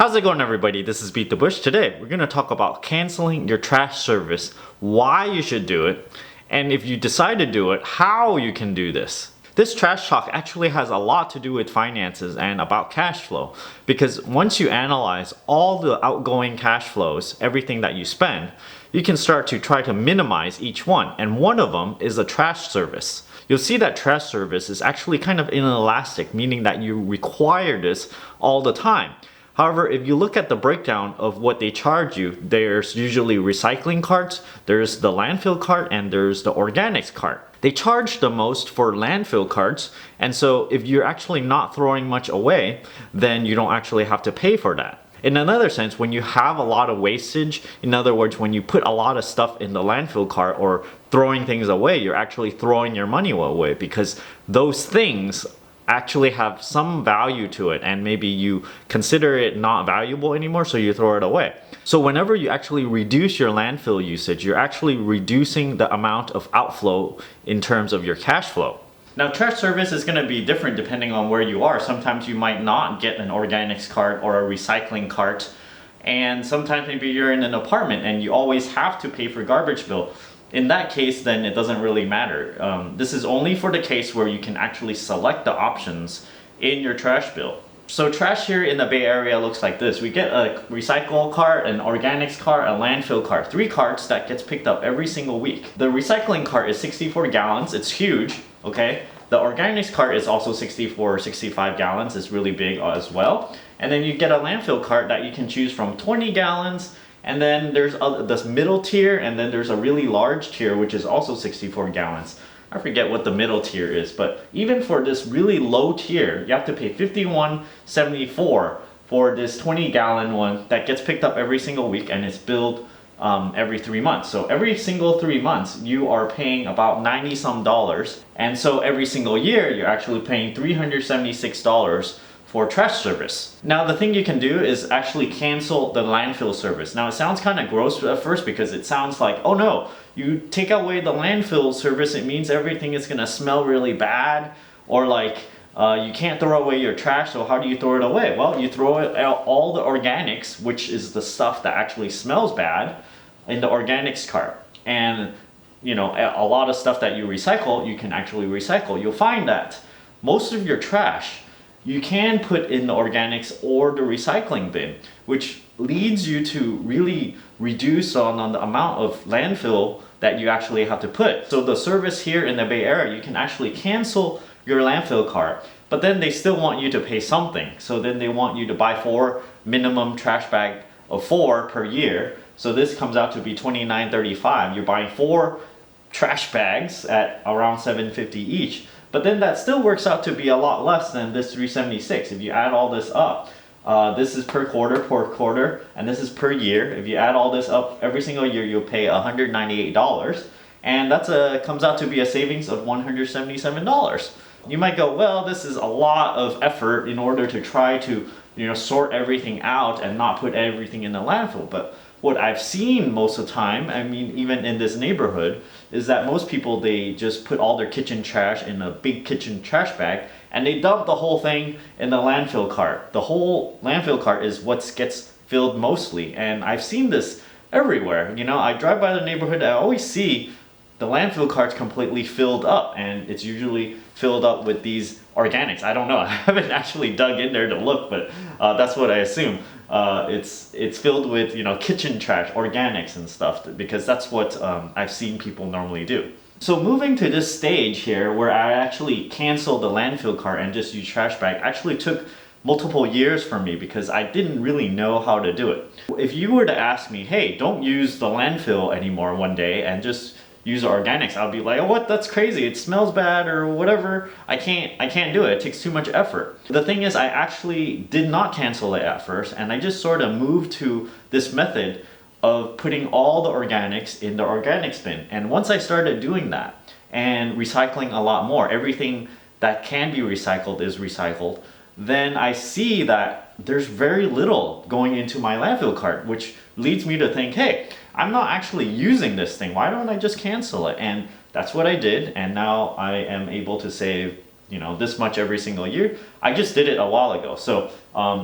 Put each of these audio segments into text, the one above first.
How's it going, everybody? This is Beat the Bush. Today we're going to talk about canceling your trash service, why you should do it, and if you decide to do it, how you can do this. This trash talk actually has a lot to do with finances and about cash flow, because once you analyze all the outgoing cash flows, everything that you spend, you can start to try to minimize each one, and one of them is a trash service. You'll see that trash service is actually kind of inelastic, meaning that you require this all the time. However, if you look at the breakdown of what they charge you, there's usually recycling carts, there's the landfill cart, and there's the organics cart. They charge the most for landfill carts, and so if you're actually not throwing much away, then you don't actually have to pay for that. In another sense, when you have a lot of wastage, in other words, when you put a lot of stuff in the landfill cart or throwing things away, you're actually throwing your money away, because those things actually have some value to it, and maybe you consider it not valuable anymore, so you throw it away. So whenever you actually reduce your landfill usage, you're actually reducing the amount of outflow in terms of your cash flow. Now, trash service is going to be different depending on where you are. Sometimes you might not get an organics cart or a recycling cart, and sometimes maybe you're in an apartment and you always have to pay for garbage bill. In that case, then it doesn't really matter. This is only for the case where you can actually select the options in your trash bill. So trash here in the Bay Area looks like this. We get a recycle cart, an organics cart, a landfill cart. 3 carts that gets picked up every single week. The recycling cart is 64 gallons. It's huge, okay? The organics cart is also 64 or 65 gallons. It's really big as well. And then you get a landfill cart that you can choose from 20 gallons. And then there's this middle tier, and then there's a really large tier, which is also 64 gallons. I forget what the middle tier is, but even for this really low tier, you have to pay $51.74 for this 20-gallon one that gets picked up every single week, and it's billed every 3 months. So every single 3 months, you are paying about $90-some. And so every single year, you're actually paying $376 for trash service. Now, the thing you can do is actually cancel the landfill service. Now, it sounds kind of gross at first, because it sounds like, oh no, you take away the landfill service, it means everything is gonna smell really bad, or like you can't throw away your trash, so how do you throw it away? Well, you throw it out all the organics, which is the stuff that actually smells bad, in the organics cart. And you know, a lot of stuff that you recycle, you can actually recycle. You'll find that most of your trash you can put in the organics or the recycling bin, which leads you to really reduce on the amount of landfill that you actually have to put. So the service here in the Bay Area, you can actually cancel your landfill cart, but then they still want you to pay something. So then they want you to buy 4 minimum trash bag of 4 per year. So this comes out to be $29.35. You're buying 4 trash bags at around $7.50 each. But then that still works out to be a lot less than this $376. If you add all this up, this is per quarter, and this is per year. If you add all this up every single year, you'll pay $198. And that's comes out to be a savings of $177. You might go, well, this is a lot of effort in order to try to, sort everything out and not put everything in the landfill. But what I've seen most of the time, I mean, even in this neighborhood, is that most people, they just put all their kitchen trash in a big kitchen trash bag, and they dump the whole thing in the landfill cart. The whole landfill cart is what gets filled mostly, and I've seen this everywhere. I drive by the neighborhood, I always see the landfill cart's completely filled up, and it's usually filled up with these organics. I don't know, I haven't actually dug in there to look, but that's what I assume. It's filled with kitchen trash, organics and stuff, because that's what I've seen people normally do. So moving to this stage here where I actually canceled the landfill cart and just use trash bag actually took multiple years for me, because I didn't really know how to do it. If you were to ask me, hey, don't use the landfill anymore one day and just use organics, I'll be like, oh, what? That's crazy. It smells bad or whatever. I can't do it. It takes too much effort. The thing is, I actually did not cancel it at first, and I just sort of moved to this method of putting all the organics in the organics bin. And once I started doing that and recycling a lot more, everything that can be recycled is recycled, then I see that there's very little going into my landfill cart, which leads me to think, hey, I'm not actually using this thing. Why don't I just cancel it? And that's what I did, and now I am able to save this much every single year. I just did it a while ago. So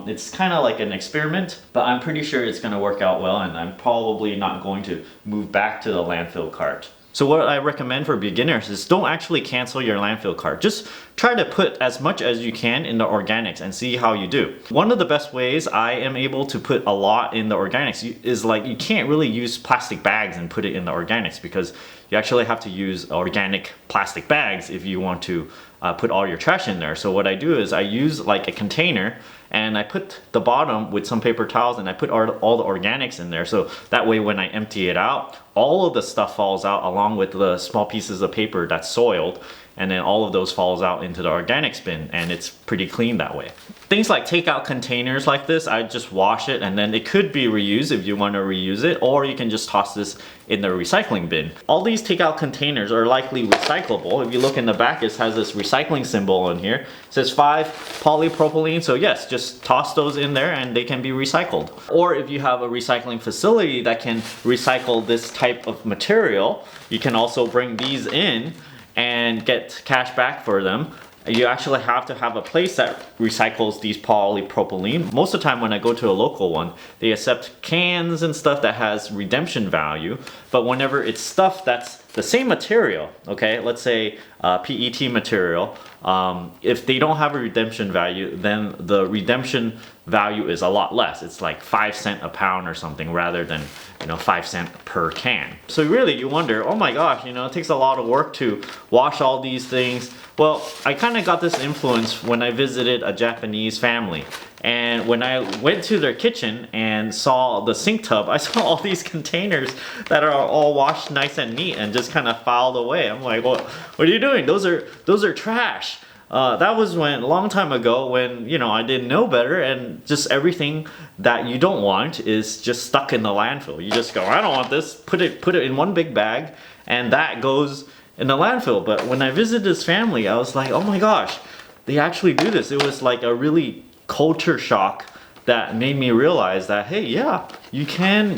it's kind of like an experiment, but I'm pretty sure it's going to work out well, and I'm probably not going to move back to the landfill cart. So what I recommend for beginners is don't actually cancel your landfill cart. Just try to put as much as you can in the organics and see how you do. One of the best ways I am able to put a lot in the organics is like you can't really use plastic bags and put it in the organics, because you actually have to use organic plastic bags if you want to put all your trash in there. So what I do is I use like a container, and I put the bottom with some paper towels, and I put all the organics in there, so that way when I empty it out, all of the stuff falls out along with the small pieces of paper that's soiled, and then all of those falls out into the organics bin, and it's pretty clean that way. Things like takeout containers like this, I just wash it, and then it could be reused if you want to reuse it, or you can just toss this in the recycling bin. All these takeout containers are likely recyclable. If you look in the back, it has this recycling symbol in here. It says 5 polypropylene, so yes, just toss those in there and they can be recycled. Or if you have a recycling facility that can recycle this type of material, you can also bring these in and get cash back for them. You actually have to have a place that recycles these polypropylene. Most of the time when I go to a local one, they accept cans and stuff that has redemption value, but whenever it's stuff that's the same material, okay, let's say PET material, if they don't have a redemption value, then the redemption value is a lot less. It's like 5 cents a pound or something, rather than 5 cents per can. So really you wonder, oh my gosh, it takes a lot of work to wash all these things. Well, I kind of got this influence when I visited a Japanese family. And when I went to their kitchen and saw the sink tub, I saw all these containers that are all washed nice and neat and just kind of filed away. I'm like, what are you doing? Those are trash. That was a long time ago when, I didn't know better, and just everything that you don't want is just stuck in the landfill. You just go, I don't want this, put it in one big bag, and that goes in the landfill. But when I visited this family, I was like, oh my gosh, they actually do this. It was like a really culture shock that made me realize that, hey, yeah, you can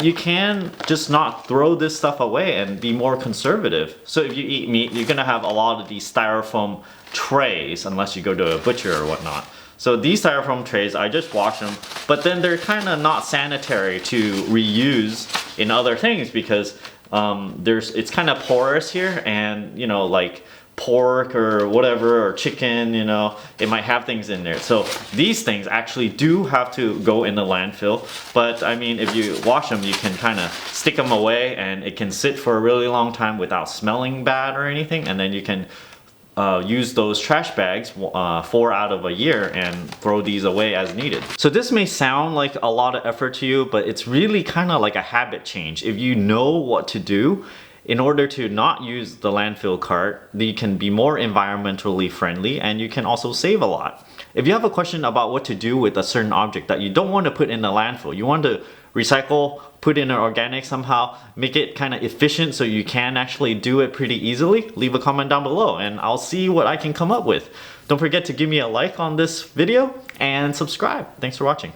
just not throw this stuff away and be more conservative. So if you eat meat, you're gonna have a lot of these styrofoam trays, unless you go to a butcher or whatnot. So these styrofoam trays, I just wash them, but then they're kind of not sanitary to reuse in other things, because it's kind of porous here, and like pork or whatever, or chicken, it might have things in there. So these things actually do have to go in the landfill, but I mean, if you wash them, you can kind of stick them away, and it can sit for a really long time without smelling bad or anything, and then you can use those trash bags 4 out of a year and throw these away as needed. So this may sound like a lot of effort to you, but it's really kind of like a habit change. If you know what to do in order to not use the landfill cart, you can be more environmentally friendly, and you can also save a lot. If you have a question about what to do with a certain object that you don't want to put in the landfill, you want to recycle, put in an organic somehow, make it kind of efficient so you can actually do it pretty easily, leave a comment down below and I'll see what I can come up with. Don't forget to give me a like on this video and subscribe. Thanks for watching.